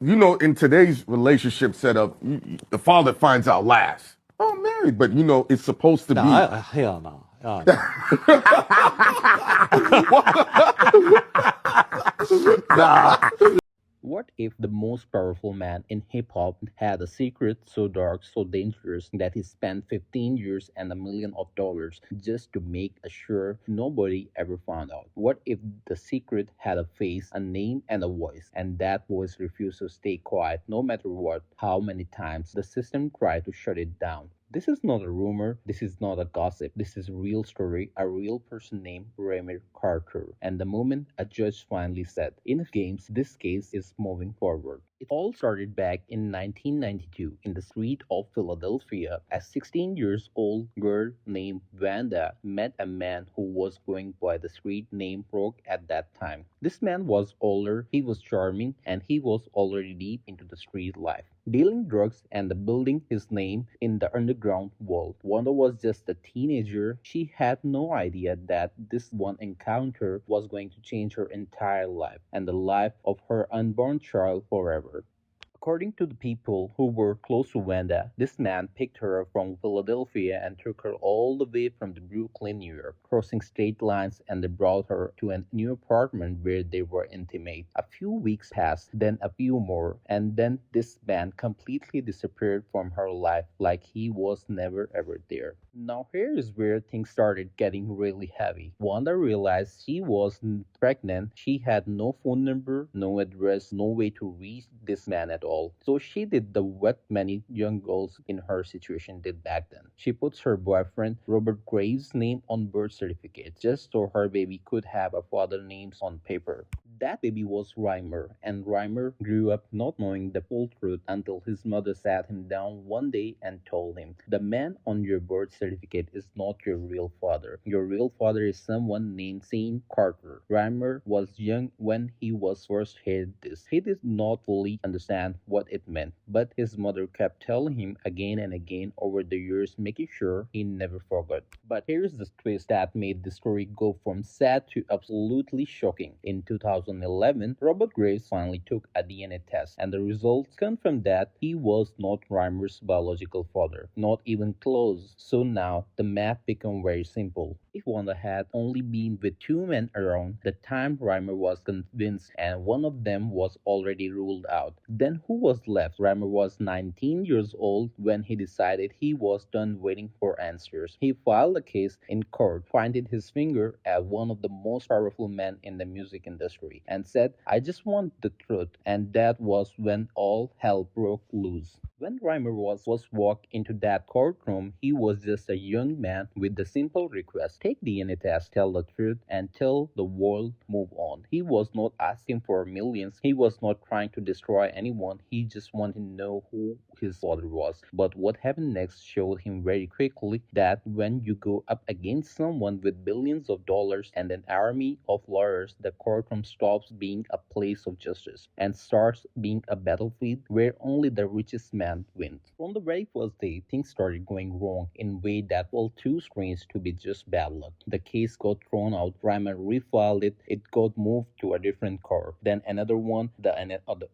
In today's relationship setup, the father finds out last. Oh, I'm married, but it's supposed to Nah, be. hell no. No. Nah. What if the most powerful man in hip hop had a secret so dark, so dangerous that he spent 15 years and $1 million just to make sure nobody ever found out? What if the secret had a face, a name, and a voice, and that voice refused to stay quiet no matter what, how many times the system tried to shut it down? This is not a rumor, this is not a gossip, this is a real story, a real person named Rymir Carter. And the moment a judge finally said, enough games, this case is moving forward. It all started back in 1992 in the street of Philadelphia. A 16 years old girl named Wanda met a man who was going by the street named Rock at that time. This man was older, he was charming, and he was already deep into the street life, dealing drugs and building his name in the underground world. Wanda was just a teenager. She had no idea that this one encounter was going to change her entire life and the life of her unborn child forever. According to the people who were close to Wanda, this man picked her up from Philadelphia and took her all the way from the Brooklyn, New York, crossing state lines, and they brought her to a new apartment where they were intimate. A few weeks passed, then a few more, and then this man completely disappeared from her life like he was never ever there. Now here is where things started getting really heavy. Wanda realized she was pregnant. She had no phone number, no address, no way to reach this man at all. So she did the what many young girls in her situation did back then. She puts her boyfriend Robert Graves' name on birth certificate just so her baby could have a father names on paper. That baby was Rymir, and Rymir grew up not knowing the full truth until his mother sat him down one day and told him, the man on your birth certificate is not your real father. Your real father is someone named Saint Carter. Rymir was young when he was first heard this. He did not fully understand what it meant, but his mother kept telling him again and again over the years, making sure he never forgot. But here's the twist that made the story go from sad to absolutely shocking. In 2011, Robert Graves finally took a DNA test, and the results confirmed that he was not Rymer's biological father, not even close. So now the math became very simple. If Wanda had only been with two men around the time Rymer was convinced and one of them was already ruled out, then who was left? Rymer was 19 years old when he decided he was done waiting for answers. He filed a case in court, pointed his finger at one of the most powerful men in the music industry, and said, I just want the truth. And that was when all hell broke loose. When Reimer was walked into that courtroom, he was just a young man with the simple request, take DNA test, tell the truth, and tell the world move on. He was not asking for millions. He was not trying to destroy anyone. He just wanted to know who his father was. But what happened next showed him very quickly that when you go up against someone with billions of dollars and an army of lawyers, the courtroom stops being a place of justice and starts being a battlefield where only the richest man wins. From the very first day, things started going wrong in a way that felt too strange to be just bad luck. The case got thrown out, Ryman refiled it, it got moved to a different court, then another one,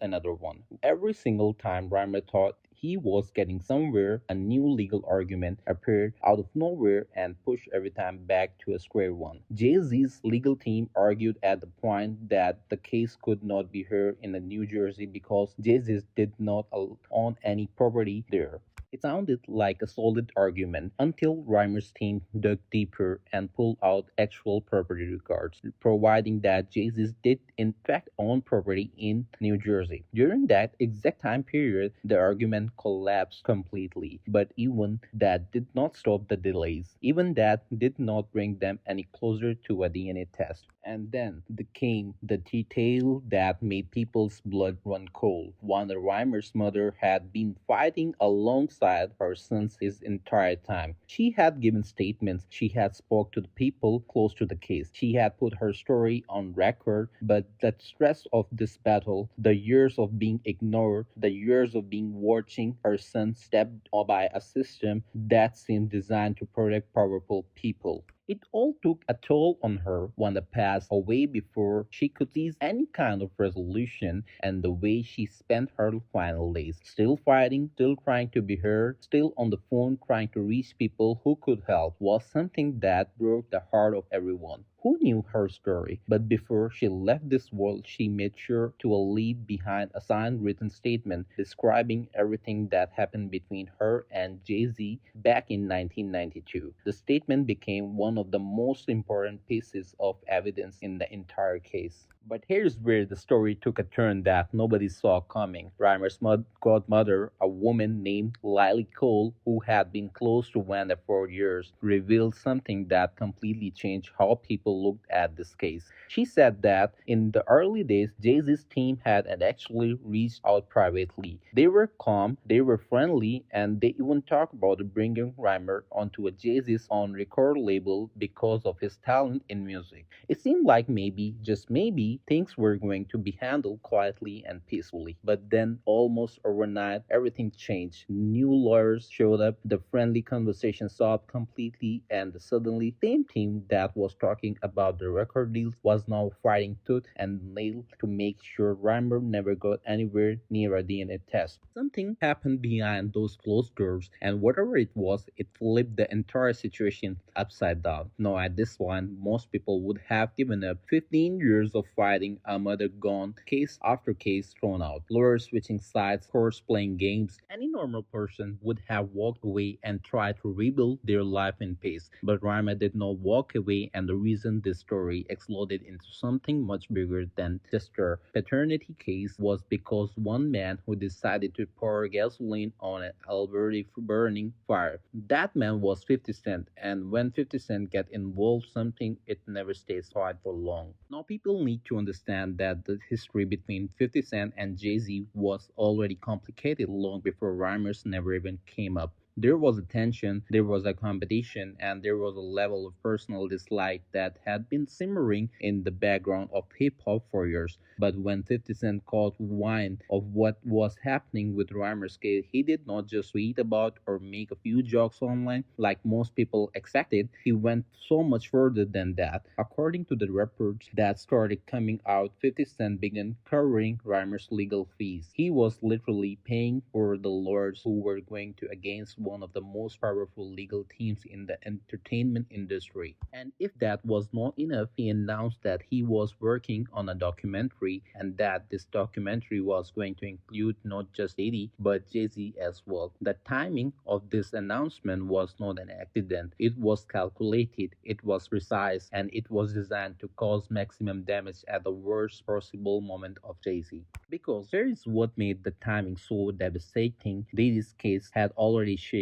another one. Every single time Ryman thought he was getting somewhere, a new legal argument appeared out of nowhere and pushed every time back to a square one. Jay-Z's legal team argued at the point that the case could not be heard in New Jersey because Jay-Z did not own any property there. It sounded like a solid argument until Reimer's team dug deeper and pulled out actual property records, providing that Jay-Z did in fact own property in New Jersey. During that exact time period, the argument collapsed completely. But even that did not stop the delays. Even that did not bring them any closer to a DNA test. And then came the detail that made people's blood run cold. Wanda Reimer's mother had been fighting alongside her sons his entire time. She had given statements, she had spoke to the people close to the case. She had put her story on record, but the stress of this battle, the years of being ignored, the years of being watching her son stabbed by a system that seemed designed to protect powerful people, It all took a toll on her when the passed away before she could seize any kind of resolution, and the way she spent her final days. Still fighting, still trying to be heard, still on the phone trying to reach people who could help was something that broke the heart of everyone who knew her story. But before she left this world, she made sure to leave behind a signed written statement describing everything that happened between her and Jay Z back in 1992. The statement became one of the most important pieces of evidence in the entire case. But here's where the story took a turn that nobody saw coming. Reimer's godmother, a woman named Lily Cole, who had been close to Wanda for years, revealed something that completely changed how people looked at this case. She said that in the early days, Jay-Z's team had actually reached out privately. They were calm, they were friendly, and they even talked about bringing Reimer onto a Jay-Z's own record label because of his talent in music. It seemed like maybe, just maybe, things were going to be handled quietly and peacefully. But then, almost overnight, everything changed. New lawyers showed up, the friendly conversation stopped completely, and suddenly, the same team that was talking about the record deals was now fighting tooth and nail to make sure Reimer never got anywhere near a DNA test. Something happened behind those closed doors, and whatever it was, it flipped the entire situation upside down. Now, at this point, most people would have given up. 15 years of fighting, a mother gone, case after case thrown out, lawyers switching sides, courts playing games. Any normal person would have walked away and tried to rebuild their life in peace. But Rima did not walk away, and the reason this story exploded into something much bigger than just her paternity case was because one man who decided to pour gasoline on an already burning fire. That man was 50 Cent, and when 50 Cent get involved something, it never stays quiet for long. Now people need to understand that the history between 50 Cent and Jay-Z was already complicated long before rhymers never even came up. There was a tension, there was a competition, and there was a level of personal dislike that had been simmering in the background of hip hop for years. But when 50 Cent caught wind of what was happening with Rhymer's case, he did not just tweet about or make a few jokes online like most people expected. He went so much further than that. According to the reports that started coming out, 50 Cent began covering Rhymer's legal fees. He was literally paying for the lawyers who were going to against one of the most powerful legal teams in the entertainment industry. And if that was not enough, he announced that he was working on a documentary and that this documentary was going to include not just Diddy but Jay-Z as well. The timing of this announcement was not an accident. It was calculated, it was precise, and it was designed to cause maximum damage at the worst possible moment of Jay-Z. Because here is what made the timing so devastating. Diddy's case had already shaken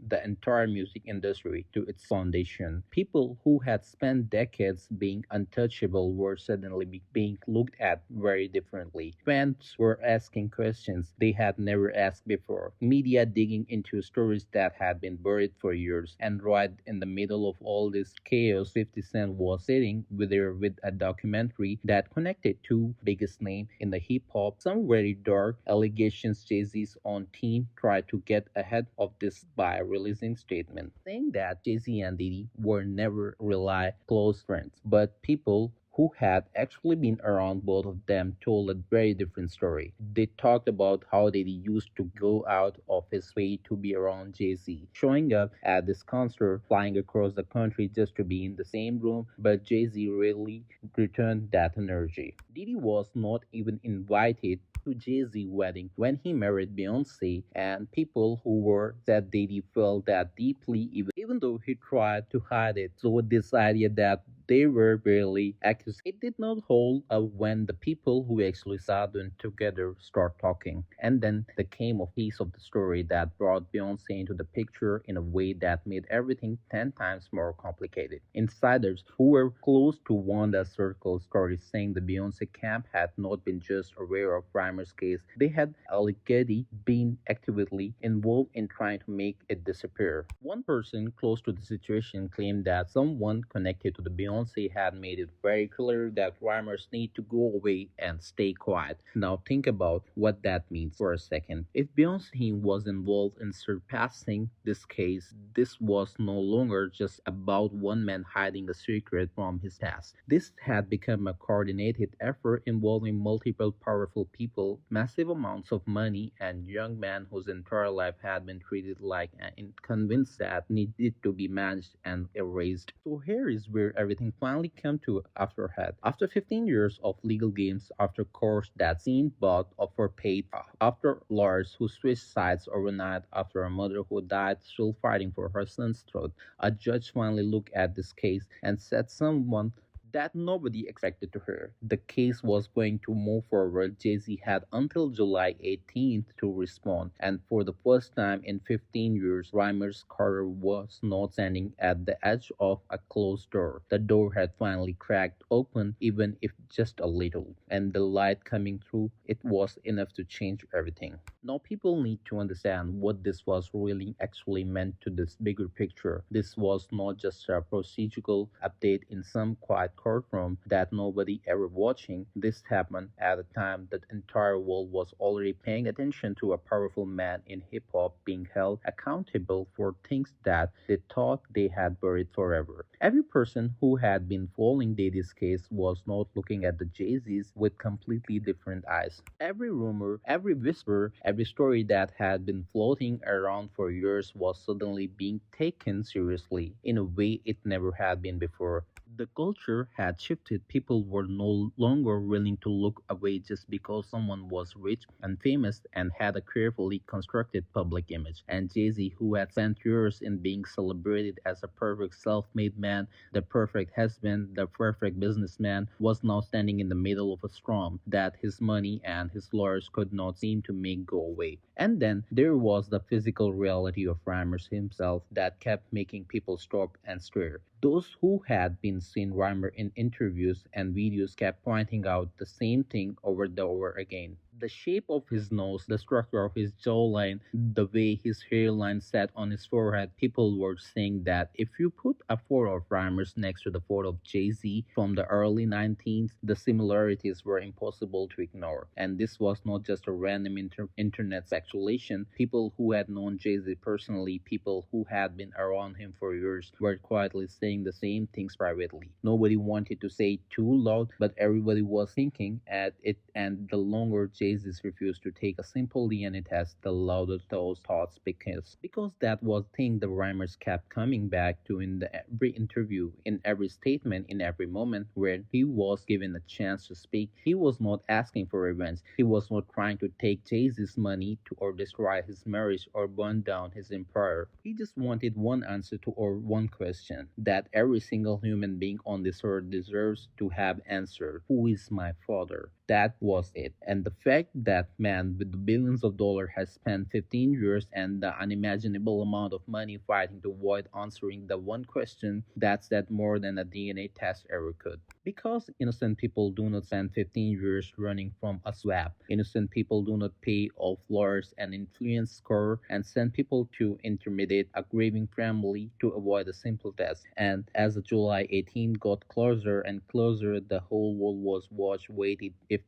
the entire music industry to its foundation. People who had spent decades being untouchable were suddenly being looked at very differently. Fans were asking questions they had never asked before. Media digging into stories that had been buried for years. And right in the middle of all this chaos, 50 Cent was sitting there with a documentary that connected two biggest names in the hip hop. Some very dark allegations. Jay-Z's own team tried to get ahead of this by releasing statements saying that Jay-Z and Diddy were never really close friends, but people who had actually been around both of them told a very different story. They talked about how Diddy used to go out of his way to be around Jay-Z, showing up at this concert, flying across the country just to be in the same room, but Jay-Z rarely returned that energy. Diddy was not even invited to Jay-Z wedding when he married Beyonce, and people who were that Diddy felt that deeply even though he tried to hide it. So this idea that they were barely accused. It did not hold up when the people who actually saw them together start talking. And then there came a piece of the story that brought Beyonce into the picture in a way that made everything 10 times more complicated. Insiders who were close to Wanda's circle started saying the Beyonce camp had not been just aware of Reimer's case, they had allegedly been actively involved in trying to make it disappear. One person close to the situation claimed that someone connected to the Beyonce Beyonce had made it very clear that rhymers need to go away and stay quiet. Now think about what that means for a second. If Beyonce was involved in surpassing this case, this was no longer just about one man hiding a secret from his past. This had become a coordinated effort involving multiple powerful people, massive amounts of money, and young men whose entire life had been treated like an inconvenience that needed to be managed and erased. So here is where everything finally came to after head. After 15 years of legal games, after courts that seemed bought or for paid, after lawyers who switched sides overnight, after a mother who died still fighting for her son's throat, a judge finally looked at this case and said someone that nobody expected to hear. The case was going to move forward. Jay-Z had until July 18th to respond, and for the first time in 15 years, Rymer's career was not standing at the edge of a closed door. The door had finally cracked open, even if just a little, and the light coming through it was enough to change everything. Now people need to understand what this was really actually meant to this bigger picture. This was not just a procedural update in some quiet courtroom that nobody ever watching. This happened at a time that the entire world was already paying attention to a powerful man in hip hop being held accountable for things that they thought they had buried forever. Every person who had been following Diddy's case was not looking at the Jay-Z's with completely different eyes. Every rumor, every whisper, every story that had been floating around for years was suddenly being taken seriously in a way it never had been before. The culture had shifted. People were no longer willing to look away just because someone was rich and famous and had a carefully constructed public image. And Jay-Z, who had spent years in being celebrated as a perfect self-made man, the perfect husband, the perfect businessman, was now standing in the middle of a storm that his money and his lawyers could not seem to make go away. And then there was the physical reality of Rymers himself that kept making people stop and stare. Those who had been seen Rhymer in interviews and videos kept pointing out the same thing over and over again. The shape of his nose, the structure of his jawline, the way his hairline sat on his forehead, people were saying that if you put a photo of Rhymers next to the photo of Jay-Z from the early 19s, the similarities were impossible to ignore. And this was not just a random internet speculation. People who had known Jay-Z personally, people who had been around him for years, were quietly saying the same things privately. Nobody wanted to say it too loud, but everybody was thinking at it, and the longer Jay-Z refused to take a simple DNA test, the louder those thoughts because that was the thing the Rhymers kept coming back to in every interview, in every statement, in every moment where he was given a chance to speak. He was not asking for revenge. He was not trying to take Jay-Z's money to or destroy his marriage or burn down his empire. He just wanted one answer to or one question that every single human being on this earth deserves to have answered. Who is my father? That was it. And the fact that man with the billions of dollars has spent 15 years and the unimaginable amount of money fighting to avoid answering the one question, that's that more than a DNA test ever could. Because innocent people do not spend 15 years running from a swap. Innocent people do not pay off lawyers and influence score and send people to intimidate a grieving family to avoid a simple test. And as the July 18 got closer and closer, the whole world was waited if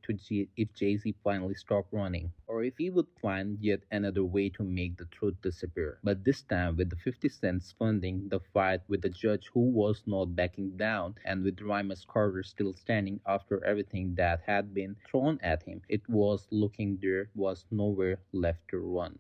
Jay-Z finally stopped running, or if he would find yet another way to make the truth disappear. But this time, with the 50 cents funding the fight with the judge who was not backing down, and with Rimas Carter still standing after everything that had been thrown at him, it was looking there was nowhere left to run.